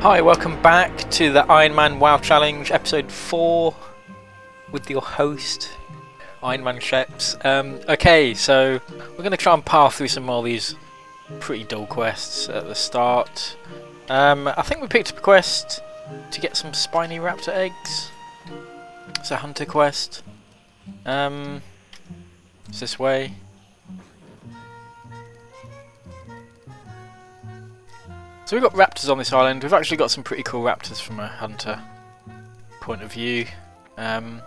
Hi, welcome back to the Ironman WoW Challenge, episode 4, with your host, Ironman Sheps. Okay, so we're going to try and power through some more of these pretty dull quests at the start. I think we picked up a quest to get some spiny raptor eggs. It's a hunter quest. It's this way. So we've got raptors on this island. We've actually got some pretty cool raptors from a hunter point of view. Now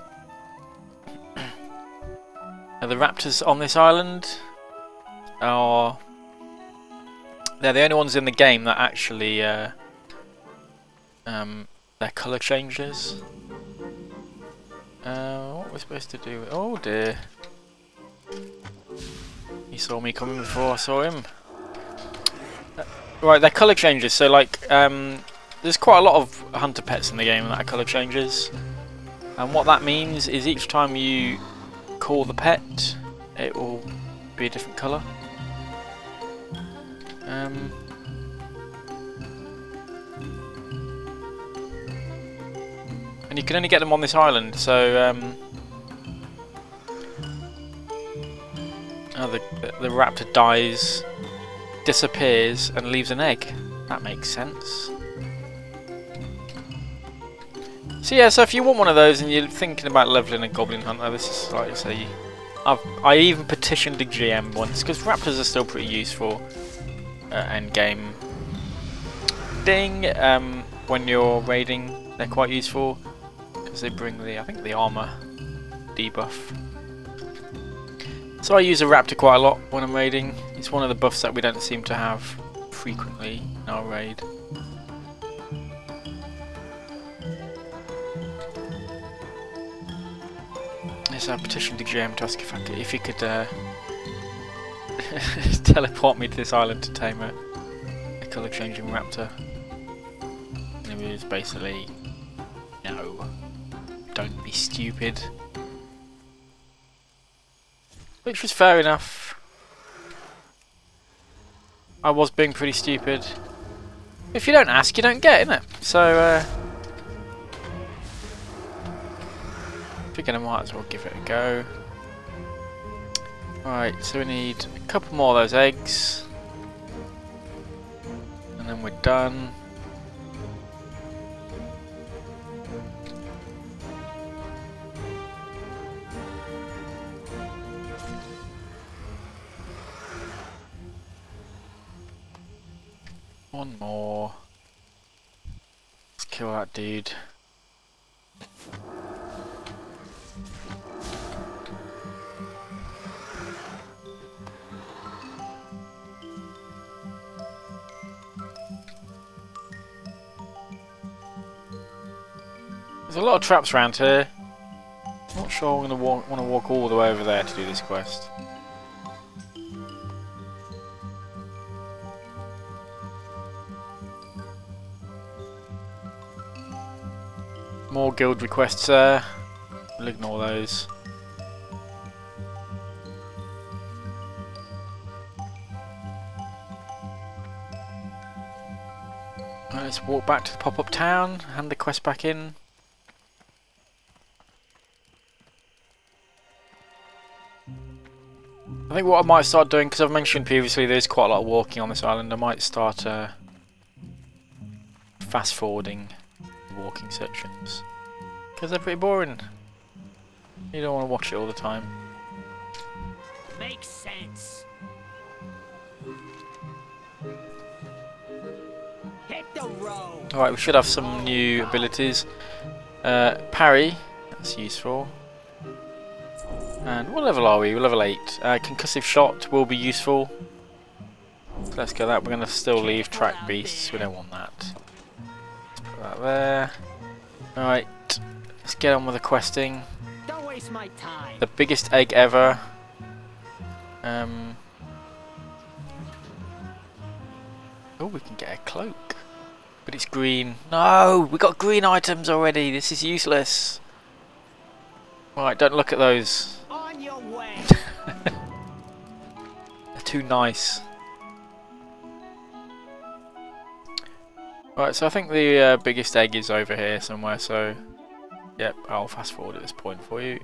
the raptors on this island are... they're the only ones in the game that actually... they're colour changes. What are we supposed to do? Oh dear. He saw me coming before I saw him. Right, they're colour changes, so like, there's quite a lot of hunter pets in the game that are colour changes. And what that means is each time you call the pet, it will be a different colour. And you can only get them on this island, so the raptor dies, disappears and leaves an egg. That makes sense. So yeah, so if you want one of those and you're thinking about leveling a goblin hunter, this is like I say, I even petitioned the GM once because raptors are still pretty useful end game. Ding! When you're raiding, they're quite useful because they bring the the armour debuff. So I use a raptor quite a lot when I'm raiding. It's one of the buffs that we don't seem to have frequently in our raid. Yes, I petitioned the GM to ask if he could teleport me to this island to tame a colour changing raptor. And he was basically, no, don't be stupid. Which was fair enough. I was being pretty stupid. If you don't ask, you don't get, innit? So, figured I might as well give it a go. Alright, so we need a couple more of those eggs. And then we're done. One more. Let's kill that dude. There's a lot of traps around here. Not sure I'm gonna want to walk all the way over there to do this quest. More guild requests there. We'll ignore those. Right, let's walk back to the pop-up town, hand the quest back in. I think what I might start doing, because I've mentioned previously there's quite a lot of walking on this island, I might start fast forwarding walking sections because they're pretty boring. You don't want to watch it all the time. Makes sense. Hit the road. Alright, we should have some new abilities. Parry, that's useful. And what level are we? We're level 8. Concussive shot will be useful. So let's go that. We're going to still leave track beasts. We don't want that. Let's put that there. Alright, let's get on with the questing. Don't waste my time. The biggest egg ever. Oh, we can get a cloak. But it's green. No! We got green items already. This is useless. Right, don't look at those. On your way. They're too nice. Right, so I think the biggest egg is over here somewhere, so yep, I'll fast forward at this point for you.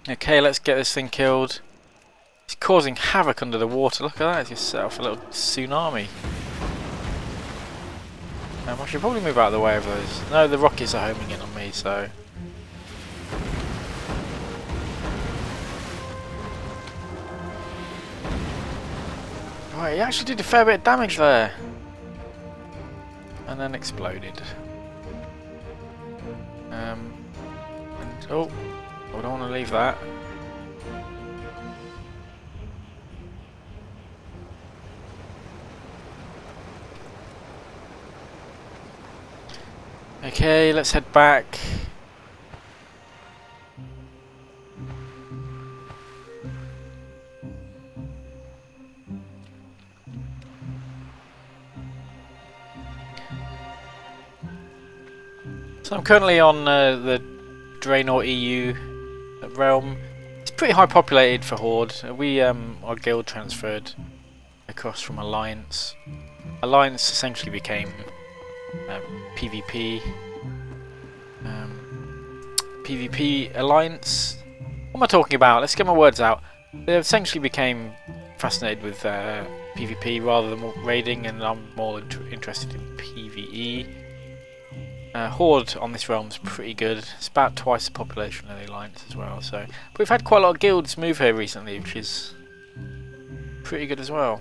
Okay, let's get this thing killed. It's causing havoc under the water. Look at that, it's just set off a little tsunami. I should probably move out of the way of those. No, the rockets are homing in on me, so... Right, he actually did a fair bit of damage there. And then exploded. And, oh, I don't want to leave that. Okay, let's head back. So I'm currently on the Draenor EU realm. It's pretty high populated for Horde. We our guild transferred across from Alliance. Alliance essentially became PvP. PvP Alliance. What am I talking about? Let's get my words out. They essentially became fascinated with PvP rather than raiding, and I'm more interested in PvE. Horde on this realm is pretty good. It's about twice the population of the Alliance as well. So, but we've had quite a lot of guilds move here recently, which is pretty good as well.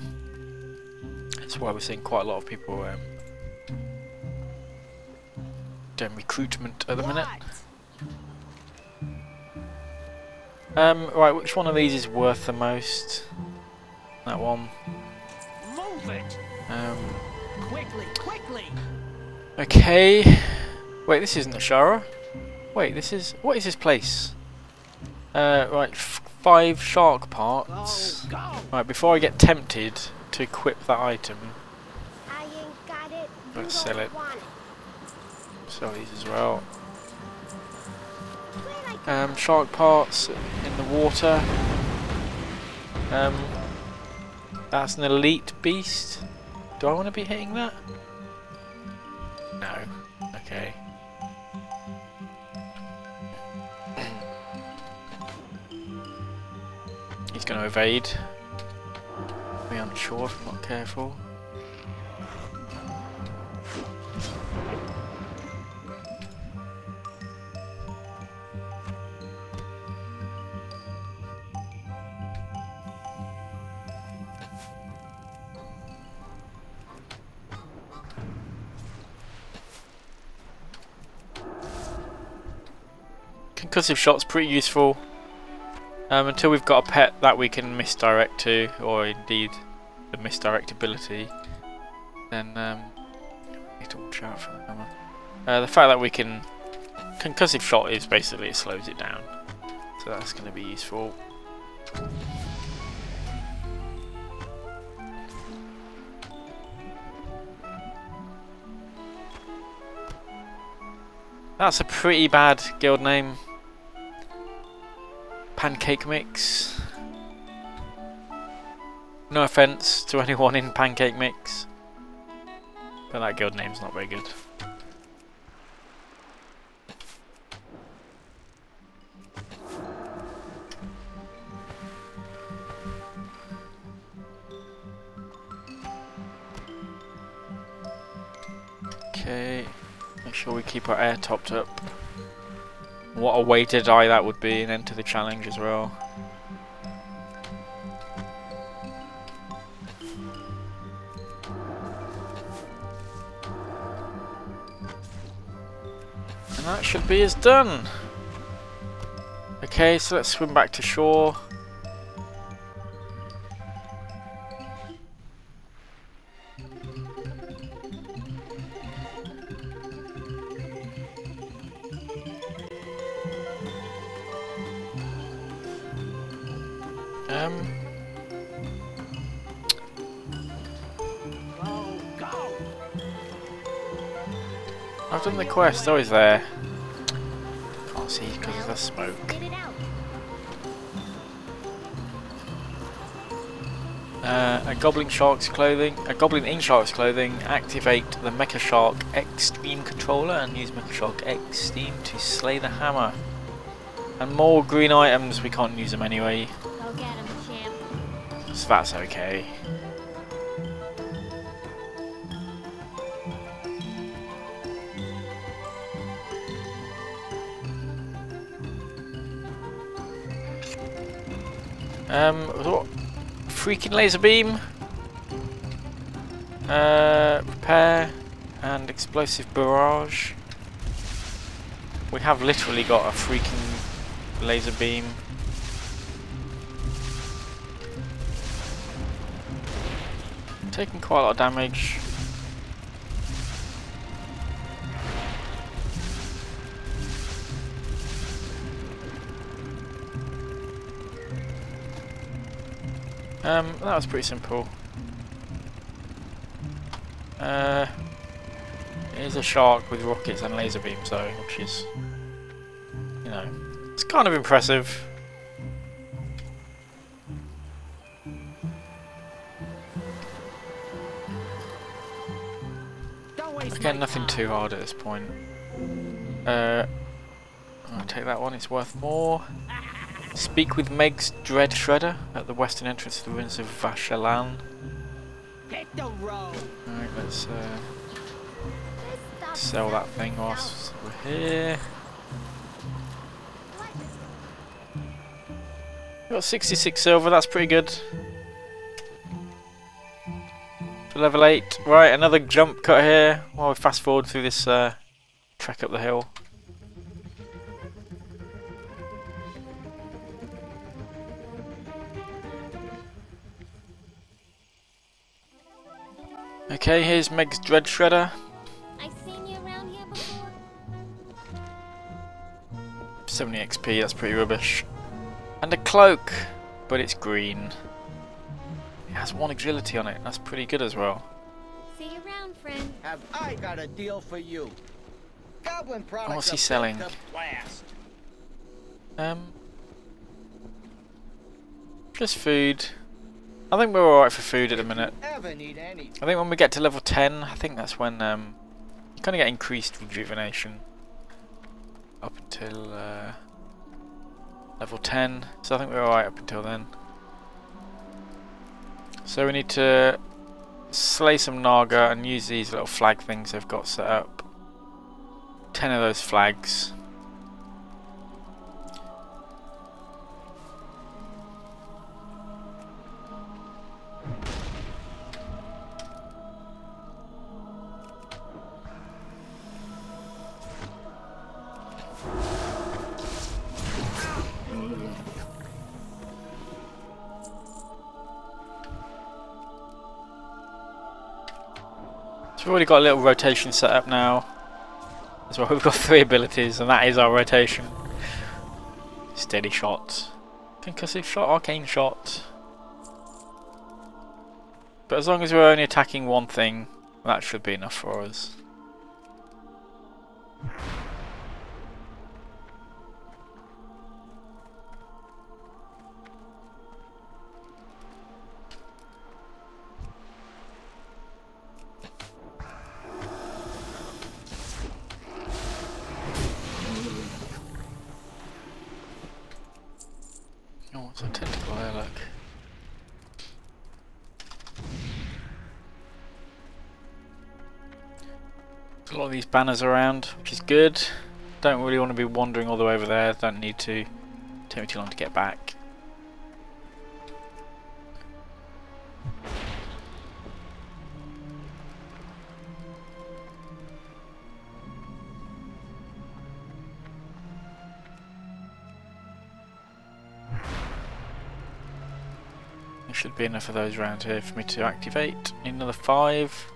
That's why we're seeing quite a lot of people doing recruitment at the minute. Right, which one of these is worth the most? That one. Move it. Quickly, quickly. Okay. Wait, this isn't Ashara. Wait, this is... What is this place? Right, 5 shark parts. Go, go. Right, before I get tempted to equip that item, I ain't got it. let's sell it. Sell these as well. Shark parts in the water. That's an elite beast. Do I want to be hitting that? No. Okay. He's going to evade. Be unsure if I'm not careful. Concussive shot's pretty useful until we've got a pet that we can misdirect to, or indeed the misdirect ability. Then need to watch out for that. The fact that we can concussive shot is basically it slows it down, so that's going to be useful. That's a pretty bad guild name. Pancake Mix. No offense to anyone in Pancake Mix, but that guild name's not very good. Okay, make sure we keep our air topped up. What a way to die that would be, and enter the challenge as well. And that should be us done. Okay, so let's swim back to shore. Go, go. I've done the quest, always there. Can't see because of the smoke. Get it out. A goblin in shark's clothing. Activate the Mecha Shark Extreme controller and use Mecha Shark Extreme to slay the hammer. And more green items, we can't use them anyway. Go get him, champ. So that's okay. What? Freaking laser beam. Repair and explosive barrage. We have literally got a freaking laser beam. Taking quite a lot of damage. That was pretty simple. It is a shark with rockets and laser beams though, which is, you know, it's kind of impressive. Again, nothing too hard at this point. I'll take that one, it's worth more. Speak with Meg's Dread Shredder at the western entrance to the ruins of Vashalan. Hit the road. Alright, let's sell that thing whilst we're here. Got 66 silver, that's pretty good. For level 8. Right, another jump cut here while we fast forward through this trek up the hill. Okay, here's Meg's Dread Shredder. I've seen you around here before. 70 XP, that's pretty rubbish. And a cloak, but it's green. It has 1 agility on it, that's pretty good as well. See you around, friend. Have I got a deal for you? Goblin products. What's he selling? Blast. Just food. I think we're alright for food at the minute. Ever need any? I think when we get to level 10, I think that's when you kind of get increased rejuvenation. Up until level 10, so I think we're alright up until then. So we need to slay some Naga and use these little flag things they've got set up. 10 of those flags. So we've already got a little rotation set up now. As well, we've got 3 abilities, and that is our rotation. Steady shot, concussive shot, arcane shot. But as long as we're only attacking one thing, that should be enough for us. Oh, what's a tentacle there, look. There's a lot of these banners around, which is good. Don't really want to be wandering all the way over there, don't need to. Take me too long to get back. There should be enough of those around here for me to activate. Need another 5.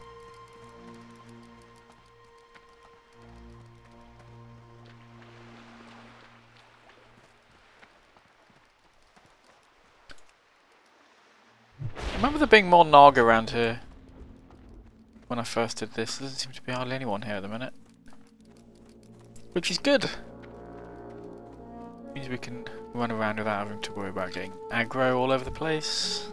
I remember there being more Naga around here when I first did this. There doesn't seem to be hardly anyone here at the minute, which is good. Means we can run around without having to worry about getting aggro all over the place.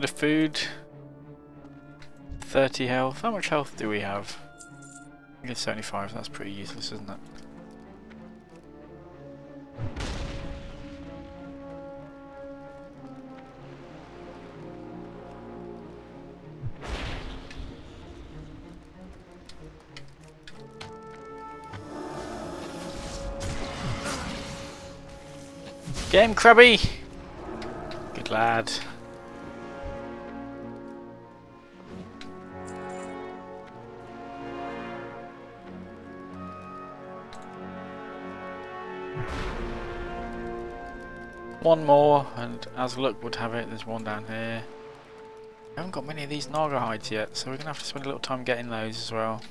Bit of food. 30 health. How much health do we have? I think it's 75, that's pretty useless, isn't it? Get him, Krabby! Good lad. One more, and as luck would have it, there's one down here. I haven't got many of these Naga hides yet, so we're going to have to spend a little time getting those as well.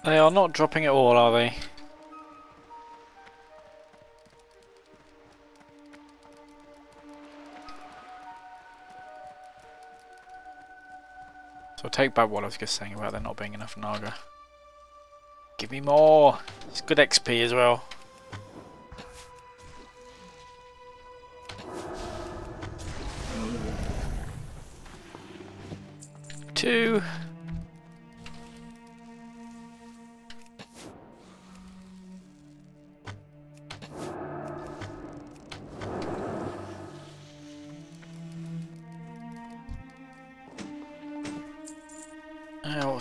They are not dropping at all, are they? So I'll take back what I was just saying about there not being enough Naga. Give me more! It's good XP as well. Two.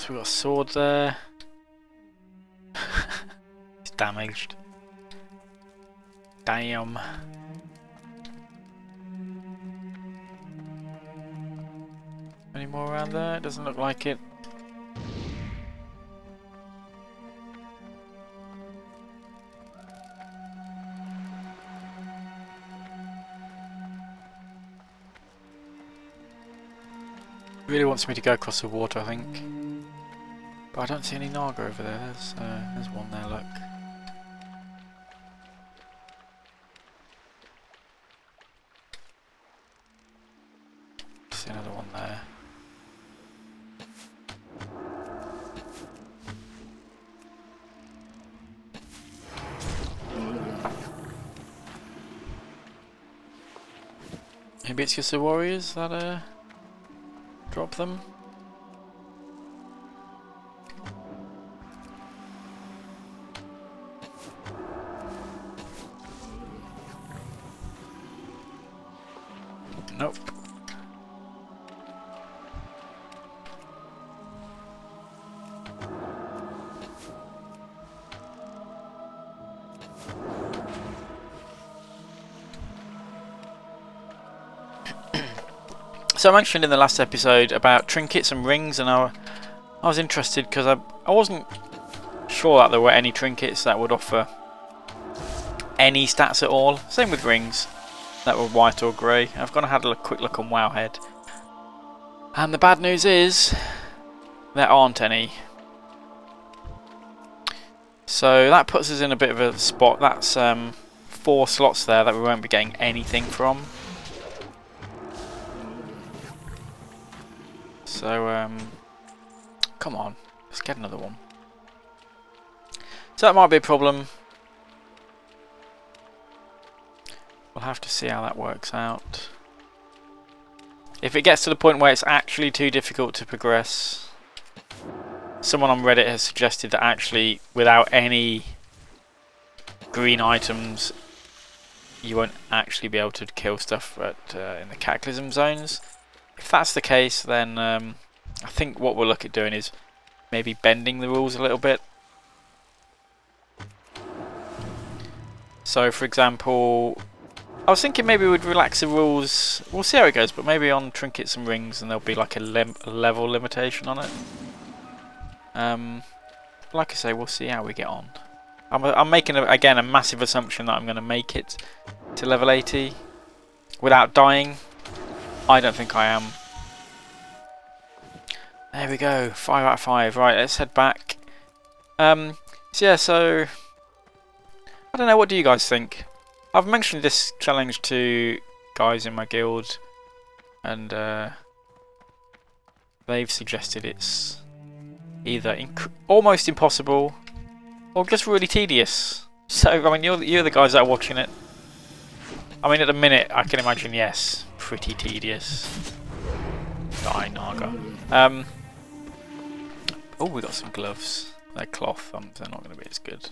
We've got a sword there. It's damaged. Damn. Any more around there? It doesn't look like it. Really wants me to go across the water, I think. But I don't see any Naga over there. There's one there, look. See another one there. Maybe it's just the warriors that drop them. Nope. So I mentioned in the last episode about trinkets and rings, and I was interested because I wasn't sure that there were any trinkets that would offer any stats at all. Same with rings that were white or grey. I've gone and had a quick look on Wowhead, and the bad news is there aren't any. So that puts us in a bit of a spot. That's 4 slots there that we won't be getting anything from. So come on, let's get another one. So that might be a problem. We'll have to see how that works out. If it gets to the point where it's actually too difficult to progress, someone on Reddit has suggested that actually without any green items you won't actually be able to kill stuff in the Cataclysm zones. If that's the case, then I think what we'll look at doing is maybe bending the rules a little bit. So for example, I was thinking maybe we'd relax the rules. We'll see how it goes, but maybe on trinkets and rings, and there'll be like a level limitation on it. Like I say, we'll see how we get on. I'm making, again, a massive assumption that I'm going to make it to level 80 without dying. I don't think I am. There we go, 5 out of 5. Right, let's head back. So yeah, so I don't know, what do you guys think? I've mentioned this challenge to guys in my guild, and they've suggested it's either almost impossible or just really tedious. So I mean, you're the guys that are watching it. I mean, at the minute, I can imagine, yes, pretty tedious. Die, Naga. Oh, we got some gloves. They're cloth. They're not going to be as good.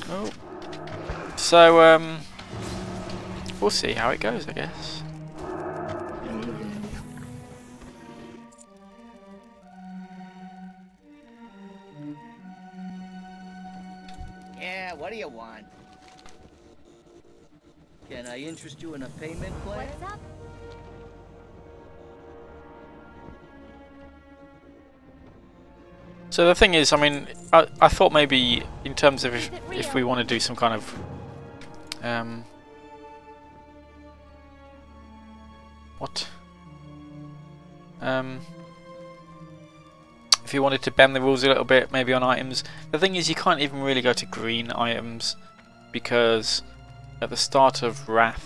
Oh. So we'll see how it goes, I guess. Yeah, what do you want? Can I interest you in a payment plan? What's up? So the thing is, I mean, I thought maybe in terms of if we want to do some kind of if you wanted to bend the rules a little bit, maybe on items. The thing is, you can't even really go to green items because at the start of Wrath,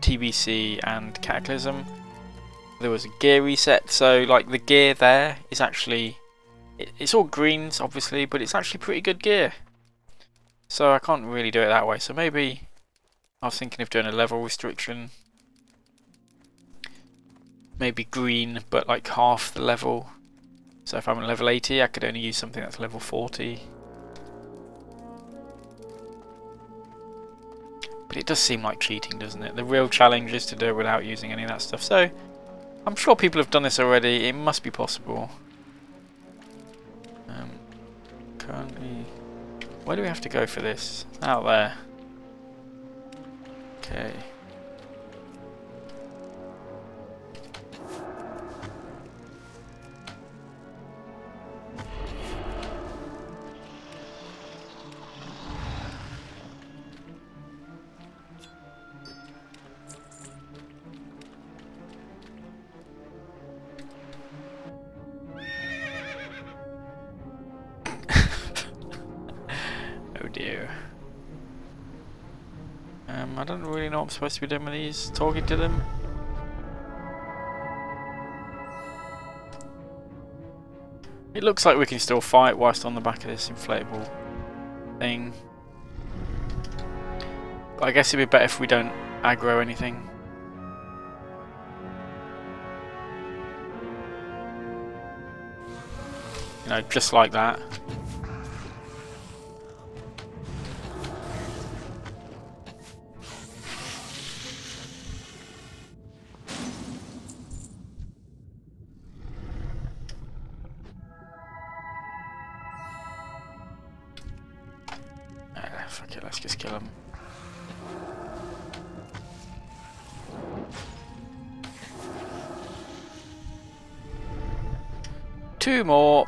TBC and Cataclysm, there was a gear reset. So like the gear there is actually, it's all greens obviously, but it's actually pretty good gear. So I can't really do it that way. So maybe I was thinking of doing a level restriction. Maybe green, but like half the level. So if I'm at level 80, I could only use something that's level 40. But it does seem like cheating, doesn't it? The real challenge is to do it without using any of that stuff. So I'm sure people have done this already. It must be possible. Currently, where do we have to go for this? Out there. Okay. Oh dear. I don't really know what I'm supposed to be doing with these. Talking to them. It looks like we can still fight whilst on the back of this inflatable thing. But I guess it'd be better if we don't aggro anything. You know, just like that. Fuck it, let's just kill him. Two more.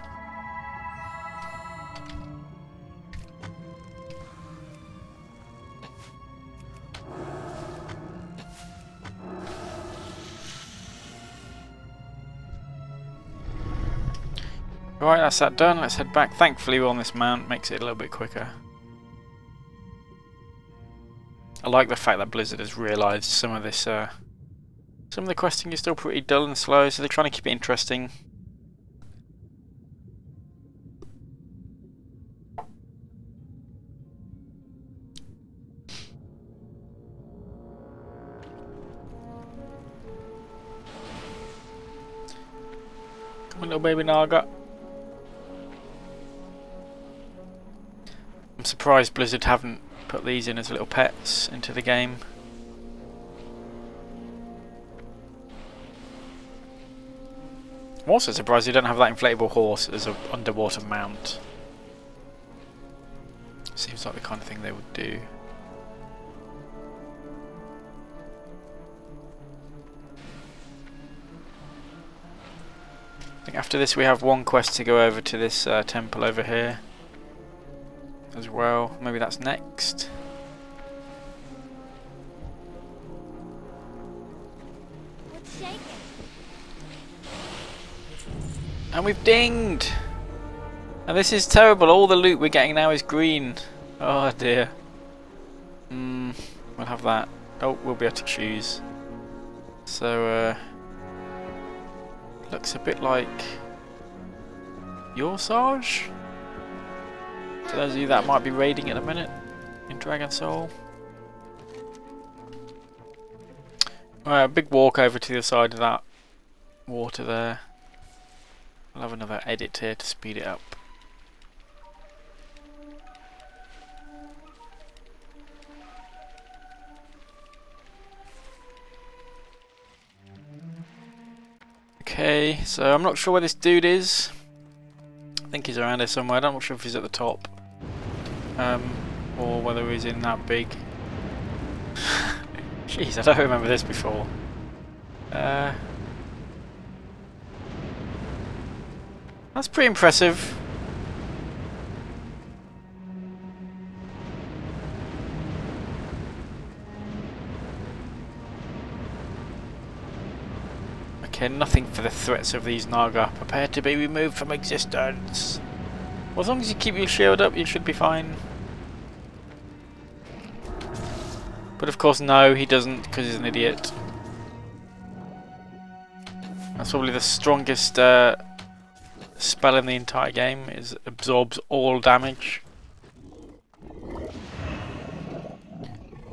Right, that's that done. Let's head back. Thankfully we're on this mount, makes it a little bit quicker. I like the fact that Blizzard has realised some of this, some of the questing is still pretty dull and slow, so they're trying to keep it interesting. Come on, little baby Naga. I'm surprised Blizzard haven't put these in as little pets into the game. I'm also surprised they don't have that inflatable horse as an underwater mount. Seems like the kind of thing they would do. think after this we have one quest to go over to this temple over here as well. Maybe that's next. What's shaking? And we've dinged! And this is terrible, all the loot we're getting now is green. Oh dear. We'll have that. Oh, we'll be able to choose. So, looks a bit like your Sarge. For those of you that might be raiding at the minute in Dragon Soul. Alright, a big walk over to the other side of that water there. I'll have another edit here to speed it up. Okay, so I'm not sure where this dude is. I think he's around here somewhere. I'm not sure if he's at the top. Or whether he's in that big. Jeez, I don't remember this before. That's pretty impressive. Okay, nothing for the threats of these Naga. Prepare to be removed from existence. Well, as long as you keep your shield up, you should be fine. But of course, no, he doesn't, because he's an idiot. That's probably the strongest spell in the entire game, is absorbs all damage.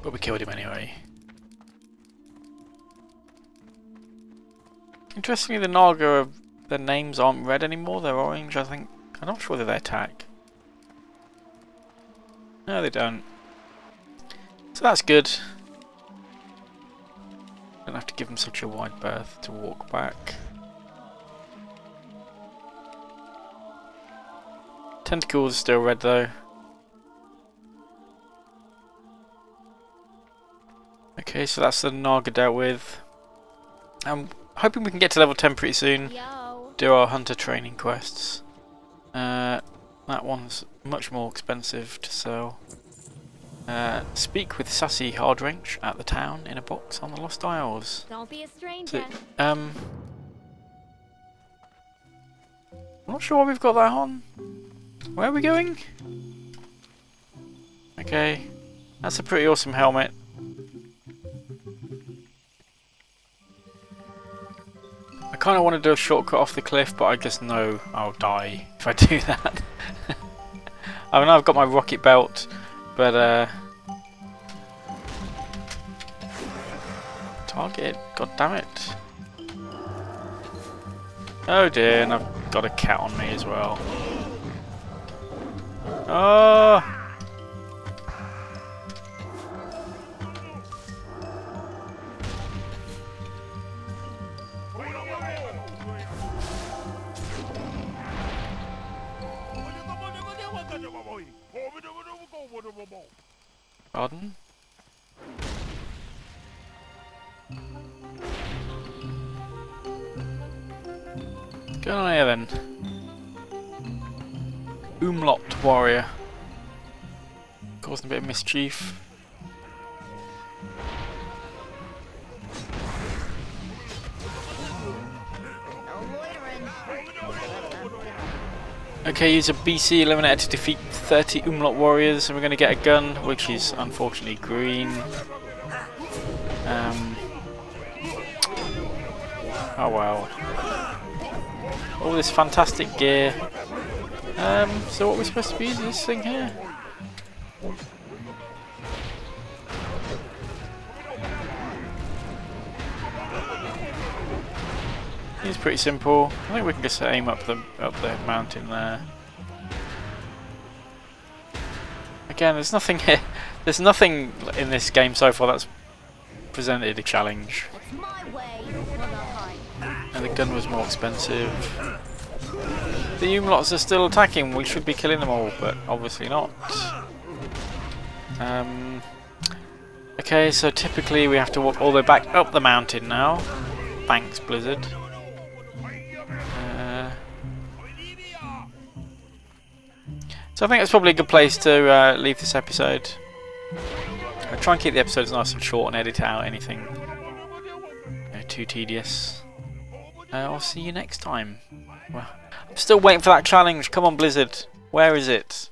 But we killed him anyway. Interestingly, the Naga, their names aren't red anymore, they're orange, I think. I'm not sure whether they attack. No, they don't. So that's good. Don't have to give them such a wide berth to walk back. Tentacles are still red though. Okay, so that's the Naga dealt with. I'm hoping we can get to level 10 pretty soon. Yo. Do our hunter training quests. That one's much more expensive to sell. Speak with Sassy Hardwrench at the town in a box on the Lost Isles. Don't be a stranger. So, I'm not sure why we've got that on. Where are we going? Okay, that's a pretty awesome helmet. I kind of want to do a shortcut off the cliff, but I just know I'll die if I do that. I mean, I've got my rocket belt, but target, god damn it. Oh dear, and I've got a cat on me as well. Oh! Pardon? What's going on here then? Umlaut warrior. Causing a bit of mischief. Okay, use a BC eliminator to defeat 30 Umlaut warriors, and we're going to get a gun, which is unfortunately green. Oh wow. All this fantastic gear. So what are we supposed to be using this thing here? It's pretty simple. I think we can just aim up the mountain there. Again, there's nothing here. There's nothing in this game so far that's presented a challenge. And the gun was more expensive. The Umlauts are still attacking. We should be killing them all, but obviously not. Okay, so typically we have to walk all the way back up the mountain now. Thanks, Blizzard. So I think it's probably a good place to leave this episode. I'll try and keep the episodes nice and short and edit out anything too tedious. I'll see you next time. Well, I'm still waiting for that challenge. Come on, Blizzard. Where is it?